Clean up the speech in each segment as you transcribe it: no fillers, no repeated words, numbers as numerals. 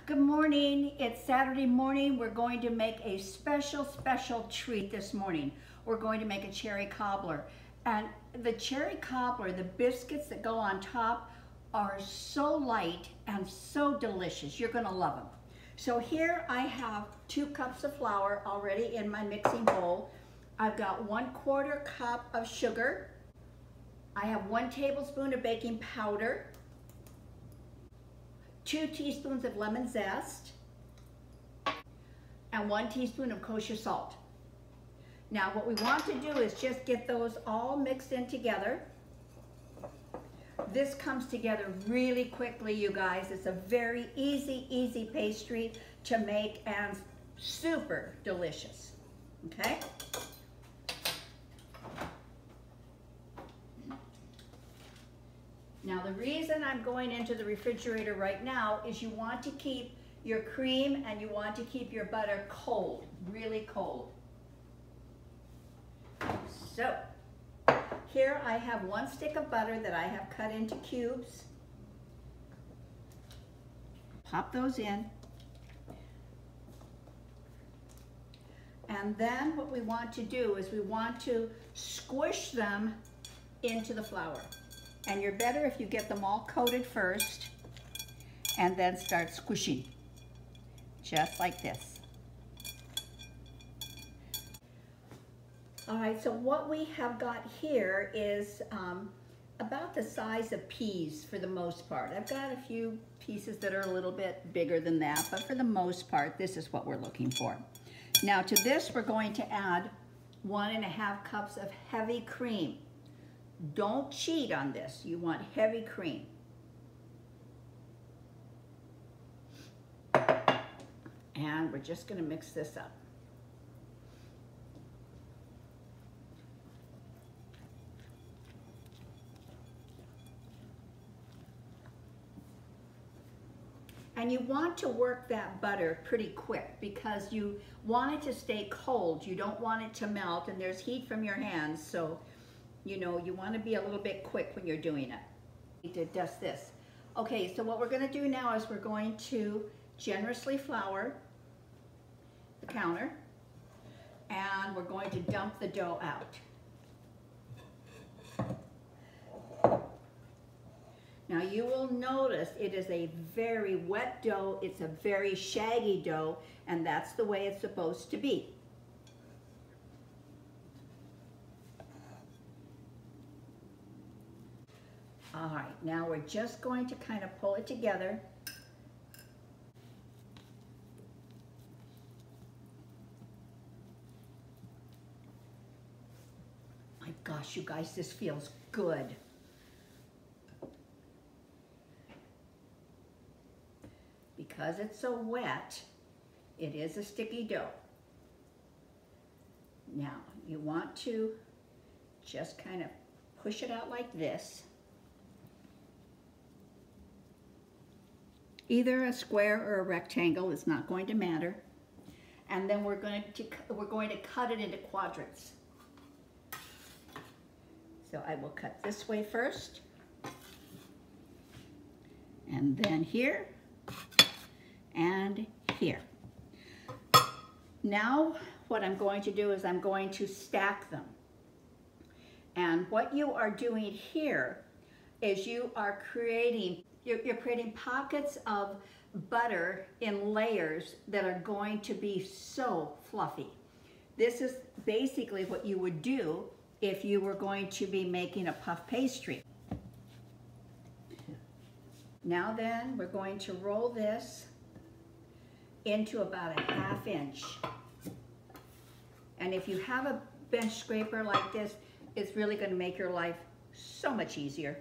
Good morning. It's Saturday morning. We're going to make a special treat this morning. We're going to make a cherry cobbler. And the cherry cobbler, the biscuits that go on top are so light and so delicious. You're going to love them. So here I have 2 cups of flour already in my mixing bowl. I've got 1/4 cup of sugar. I have 1 tablespoon of baking powder, 2 teaspoons of lemon zest, and 1 teaspoon of kosher salt. Now what we want to do is just get those all mixed in together. This comes together really quickly, you guys. It's a very easy pastry to make and super delicious, okay? Now the reason I'm going into the refrigerator right now is you want to keep your cream and you want to keep your butter cold, really cold. So here I have 1 stick of butter that I have cut into cubes. Pop those in. And then what we want to do is we want to squish them into the flour. And you're better if you get them all coated first and then start squishing, just like this. All right, so what we have got here is about the size of peas for the most part. I've got a few pieces that are a little bit bigger than that, but for the most part, this is what we're looking for. Now to this, we're going to add 1½ cups of heavy cream. Don't cheat on this. You want heavy cream. And we're just going to mix this up. And you want to work that butter pretty quick because you want it to stay cold. You don't want it to melt, and there's heat from your hands, so you know, you want to be a little bit quick when you're doing it. You need to dust this. Okay, so what we're going to do now is we're going to generously flour the counter, and we're going to dump the dough out. Now you will notice it is a very wet dough, it's a very shaggy dough, and that's the way it's supposed to be. All right, now we're just going to kind of pull it together. My gosh, you guys, this feels good. Because it's so wet, it is a sticky dough. Now, you want to just kind of push it out like this. Either a square or a rectangle, it's not going to matter. And then we're going to cut it into quadrants. So I will cut this way first, and then here, and here. Now what I'm going to do is I'm going to stack them. And what you are doing here is you are creating You're creating pockets of butter in layers that are going to be so fluffy. This is basically what you would do if you were going to be making a puff pastry. Now then, we're going to roll this into about 1/2 inch. And if you have a bench scraper like this, it's really going to make your life so much easier.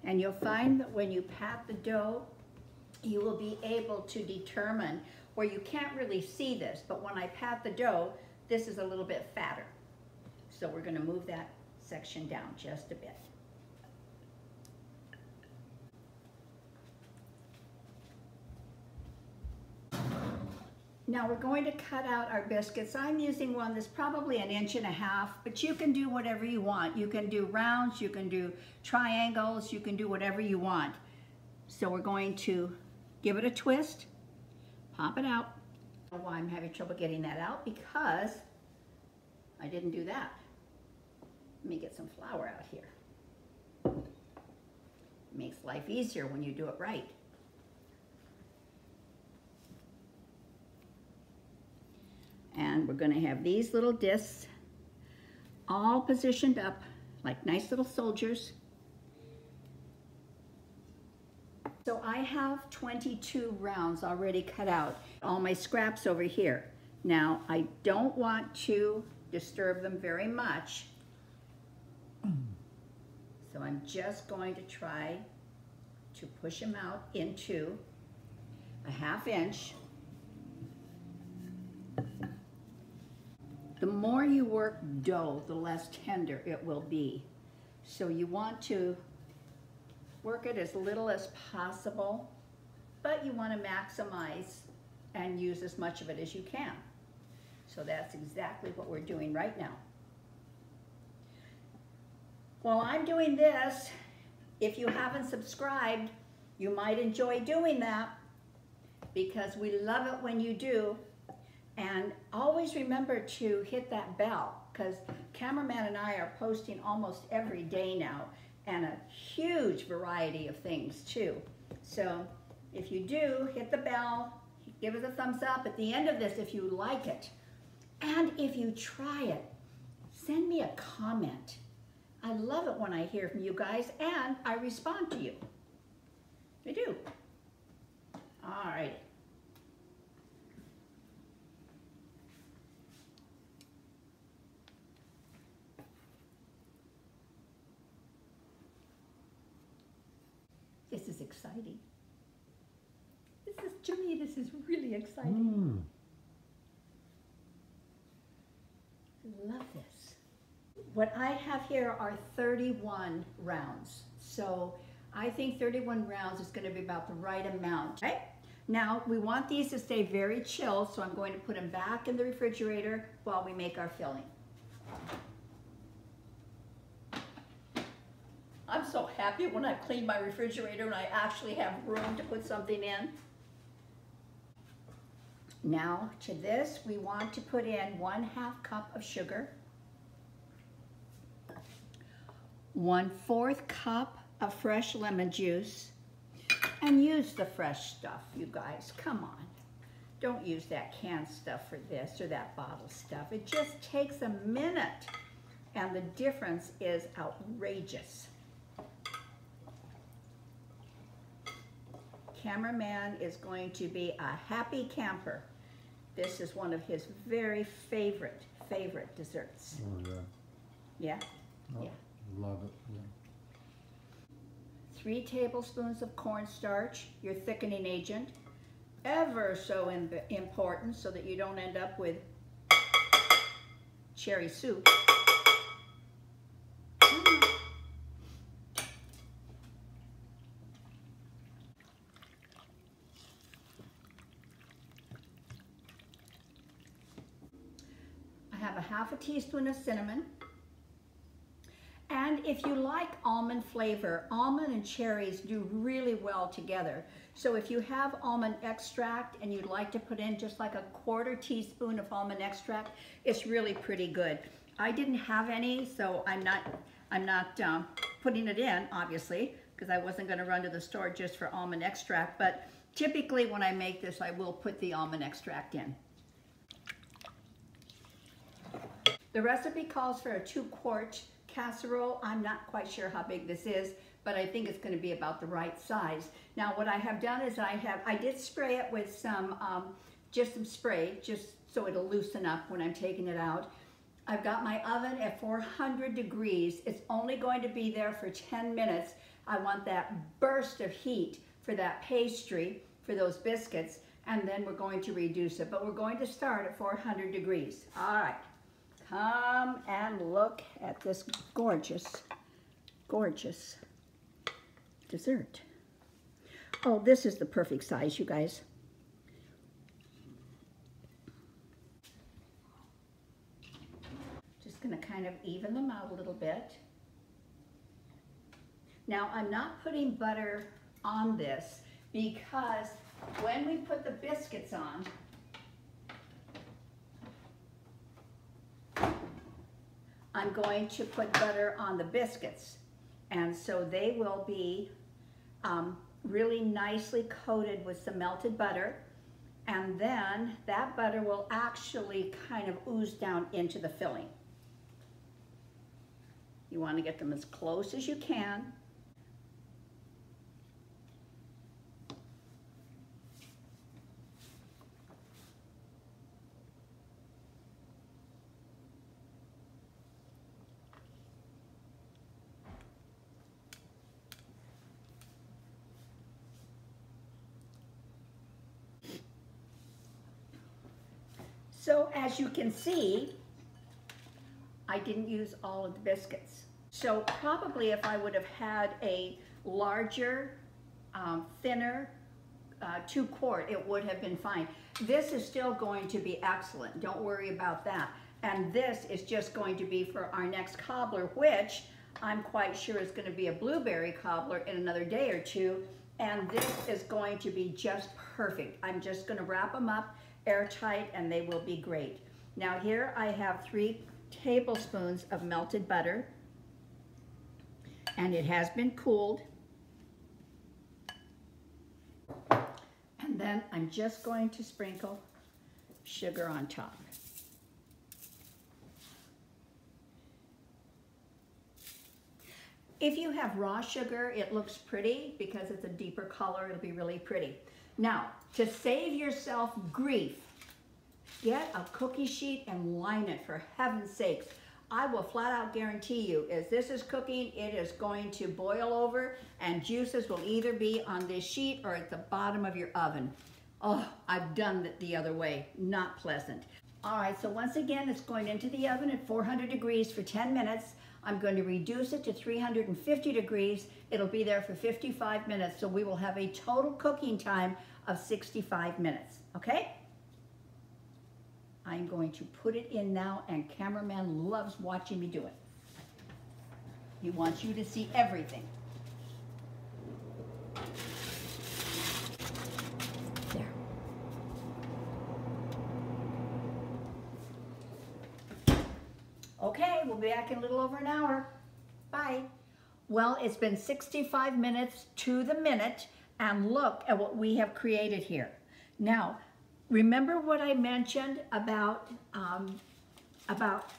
And you'll find that when you pat the dough, you will be able to determine, where you can't really see this, but when I pat the dough, this is a little bit fatter. So we're going to move that section down just a bit. Now we're going to cut out our biscuits. I'm using one that's probably 1.5 inches, but you can do whatever you want. You can do rounds, you can do triangles, you can do whatever you want. So we're going to give it a twist, pop it out. I don't know why I'm having trouble getting that out, because I didn't do that. Let me get some flour out here. It makes life easier when you do it right. And we're going to have these little discs all positioned up like nice little soldiers. So I have 22 rounds already cut out. All my scraps over here. Now I don't want to disturb them very much. So I'm just going to try to push them out into a 1/2 inch. The more you work dough, the less tender it will be. So you want to work it as little as possible, but you want to maximize and use as much of it as you can. So that's exactly what we're doing right now. While I'm doing this, if you haven't subscribed, you might enjoy doing that, because we love it when you do. And always remember to hit that bell, because cameraman and I are posting almost every day now, and a huge variety of things too. So if you do, hit the bell, give us a thumbs up at the end of this if you like it. And if you try it, send me a comment. I love it when I hear from you guys, and I respond to you. I do. All right. This is exciting. To me, this is really exciting. Love this. What I have here are 31 rounds. So I think 31 rounds is going to be about the right amount. Okay? Now, we want these to stay very chilled, so I'm going to put them back in the refrigerator while we make our filling. I'm so happy when I clean my refrigerator and I actually have room to put something in. Now to this, we want to put in 1/2 cup of sugar, 1/4 cup of fresh lemon juice, and use the fresh stuff, you guys, come on. Don't use that canned stuff for this or that bottle stuff. It just takes a minute, and the difference is outrageous. Cameraman is going to be a happy camper. This is one of his very favorite desserts. Oh, yeah. Yeah? Oh, yeah. Love it, yeah. 3 tablespoons of cornstarch, your thickening agent. Ever so important, so that you don't end up with cherry soup. I have a 1/2 teaspoon of cinnamon. And if you like almond flavor, almond and cherries do really well together. So if you have almond extract and you'd like to put in just like a 1/4 teaspoon of almond extract, it's really pretty good. I didn't have any, so I'm not putting it in, obviously, because I wasn't going to run to the store just for almond extract. But typically when I make this, I will put the almond extract in. The recipe calls for a 2-quart casserole. I'm not quite sure how big this is, but I think it's going to be about the right size. Now what I have done is I did spray it with some, just some spray, just so it'll loosen up when I'm taking it out. I've got my oven at 400 degrees. It's only going to be there for 10 minutes. I want that burst of heat for that pastry, for those biscuits, and then we're going to reduce it. But we're going to start at 400 degrees. All right. Come and look at this gorgeous, gorgeous dessert. Oh, this is the perfect size, you guys. even them out a little bit. Now, I'm not putting butter on this because when we put the biscuits on, I'm going to put butter on the biscuits. And so they will be really nicely coated with some melted butter. And then that butter will actually kind of ooze down into the filling. You want to get them as close as you can. So as you can see, I didn't use all of the biscuits. So probably if I would have had a larger, thinner 2-quart, it would have been fine. This is still going to be excellent. Don't worry about that. And this is just going to be for our next cobbler, which I'm quite sure is going to be a blueberry cobbler in another day or two. And this is going to be just perfect. I'm just going to wrap them up airtight and they will be great. Now here I have 3 tablespoons of melted butter, and it has been cooled. And then I'm just going to sprinkle sugar on top. If you have raw sugar, it looks pretty because it's a deeper color. It'll be really pretty. Now, to save yourself grief, get a cookie sheet and line it, for heaven's sakes. I will flat out guarantee you, as this is cooking, it is going to boil over and juices will either be on this sheet or at the bottom of your oven. Oh, I've done it the other way. Not pleasant. All right, so once again, it's going into the oven at 400 degrees for 10 minutes. I'm going to reduce it to 350 degrees. It'll be there for 55 minutes, so we will have a total cooking time of 65 minutes, okay? I'm going to put it in now, and cameraman loves watching me do it. He wants you to see everything. There. Okay, we'll be back in a little over an hour. Bye. Well, it's been 65 minutes to the minute, and look at what we have created here. Now, remember what I mentioned about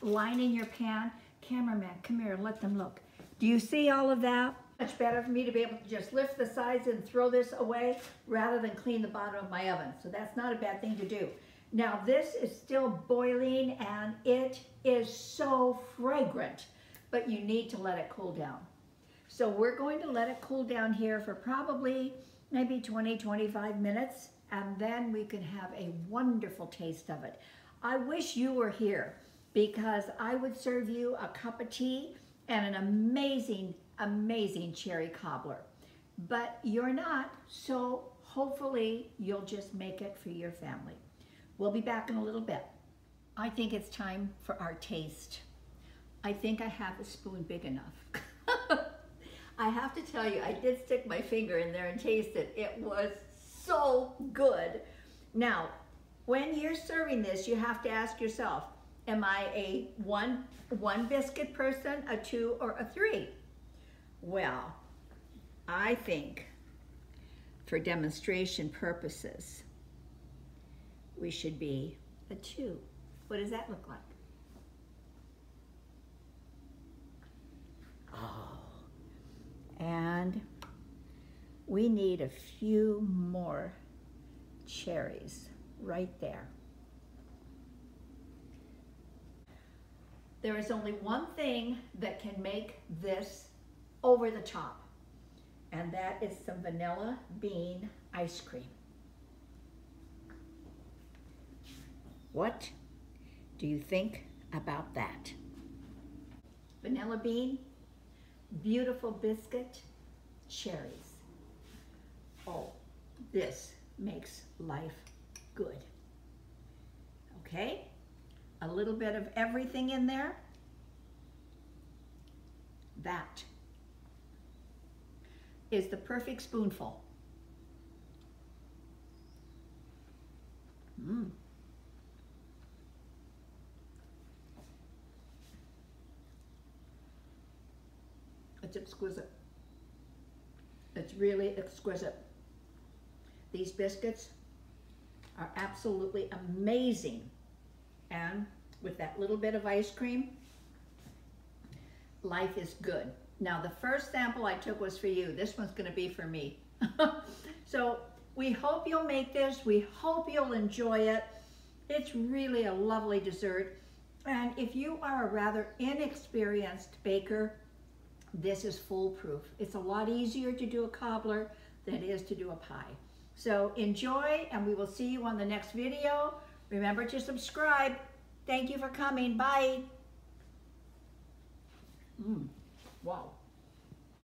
lining your pan? Cameraman, come here and let them look. Do you see all of that? Much better for me to be able to just lift the sides and throw this away rather than clean the bottom of my oven. So that's not a bad thing to do. Now this is still boiling and it is so fragrant, but you need to let it cool down. So we're going to let it cool down here for probably maybe 20-25 minutes, and then we can have a wonderful taste of it. I wish you were here because I would serve you a cup of tea and an amazing, amazing cherry cobbler. But you're not, so hopefully you'll just make it for your family. We'll be back in a little bit. I think it's time for our taste. I think I have a spoon big enough. I have to tell you, I did stick my finger in there and taste it. It was so good. Now, when you're serving this, you have to ask yourself, am I a one biscuit person, a 2, or a 3? Well, I think for demonstration purposes, we should be a 2. What does that look like? Oh, and we need a few more cherries right there. There is only one thing that can make this over the top, and that is some vanilla bean ice cream. What do you think about that? Vanilla bean, beautiful biscuit, cherries. Oh, this makes life good. Okay, a little bit of everything in there. That is the perfect spoonful. Mmm. It's exquisite. It's really exquisite. These biscuits are absolutely amazing. And with that little bit of ice cream, life is good. Now, the first sample I took was for you. This one's going to be for me. So we hope you'll make this. We hope you'll enjoy it. It's really a lovely dessert. And if you are a rather inexperienced baker, this is foolproof. It's a lot easier to do a cobbler than it is to do a pie. So enjoy, and we will see you on the next video. Remember to subscribe. Thank you for coming. Bye. Wow.